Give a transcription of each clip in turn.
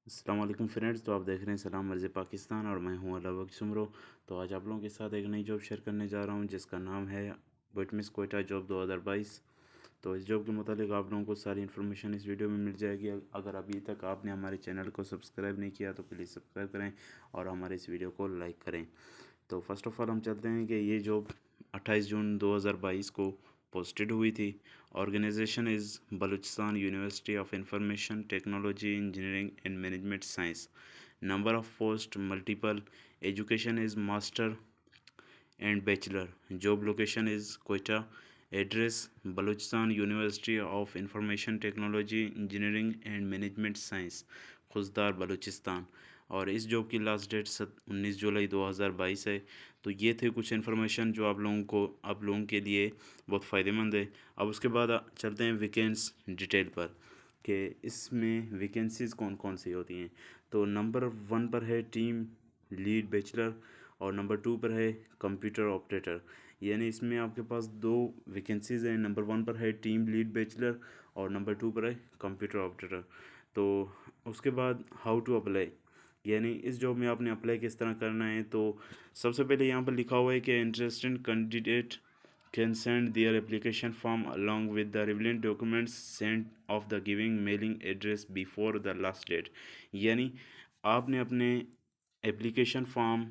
अस्सलाम वालेकुम फ्रेंड्स। तो आप देख रहे हैं सलाम मर्ज़ पाकिस्तान और मैं हूं अलावक सुमरो। तो आज आप लोगों के साथ एक नई जॉब शेयर करने जा रहा हूं जिसका नाम है विटमिस कोयटा जॉब 2022। तो इस जॉब के मुतालिक आप लोगों को सारी इन्फॉर्मेशन इस वीडियो में मिल जाएगी। अगर अभी तक आपने हमारे चैनल को सब्सक्राइब नहीं किया तो प्लीज़ सब्सक्राइब करें और हमारे इस वीडियो को लाइक करें। तो फर्स्ट ऑफ़ ऑल हम चलते हैं कि ये जॉब 28 जून 2022 को पोस्टेड हुई थी। Organization is Balochistan university of information technology engineering and management science. Number of post multiple. Education is master and bachelor. Job location is Quetta. Address Balochistan university of information technology engineering and management science, Khuzdar Balochistan. और इस job की last date 19 जुलाई 2022 है। तो ये थे कुछ information जो आप लोगों के लिए बहुत फ़ायदेमंद है। अब उसके बाद चलते हैं वीकेंड्स डिटेल पर कि इसमें वैकेंसीज़ कौन कौन सी होती हैं। तो नंबर 1 पर है टीम लीड बैचलर और नंबर 2 पर है कंप्यूटर ऑपरेटर। यानी इसमें आपके पास दो वैकेंसीज़ हैं। नंबर 1 पर है टीम लीड बैचलर और नंबर 2 पर है कंप्यूटर ऑपरेटर। तो उसके बाद हाउ टू अप्लाई, यानी इस जॉब में आपने अप्लाई किस तरह करना है। तो सबसे पहले यहाँ पर लिखा हुआ है कि interested candidate can send their application form along with the relevant documents sent of the giving mailing address before the last date। यानी आपने अपने एप्लीकेशन फॉर्म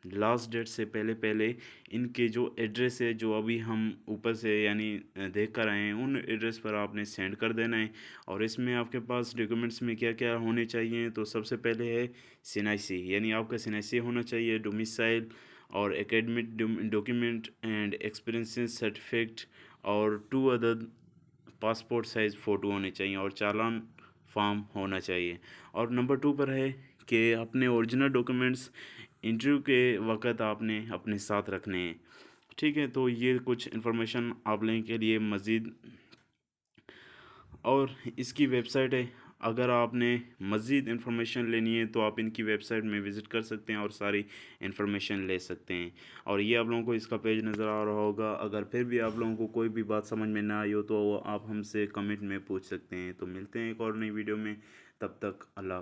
लास्ट डेट से पहले पहले इनके जो एड्रेस है जो अभी हम ऊपर से यानी देख कर आए हैं उन एड्रेस पर आपने सेंड कर देना है। और इसमें आपके पास डॉक्यूमेंट्स में क्या क्या होने चाहिए। तो सबसे पहले है सिनाइसी, यानी आपका सिनाइसी होना चाहिए, डोमिसाइल और academic document and experience certificate और 2 अदर पासपोर्ट साइज़ फ़ोटो होने चाहिए और चालान फॉर्म होना चाहिए। और नंबर 2 पर है कि अपने ओरिजिनल डॉक्यूमेंट्स इंटरव्यू के वक़्त आपने अपने साथ रखने हैं। ठीक है, तो ये कुछ इन्फॉर्मेशन आप लोगों के लिए मज़ीद और इसकी वेबसाइट है। अगर आपने मज़ीद इन्फॉर्मेशन लेनी है तो आप इनकी वेबसाइट में विज़िट कर सकते हैं और सारी इन्फॉर्मेशन ले सकते हैं। और ये आप लोगों को इसका पेज नज़र आ रहा होगा। अगर फिर भी आप लोगों को कोई भी बात समझ में ना आई हो तो आप हमसे कमेंट में पूछ सकते हैं। तो मिलते हैं एक और नई वीडियो में, तब तक अल्लाह।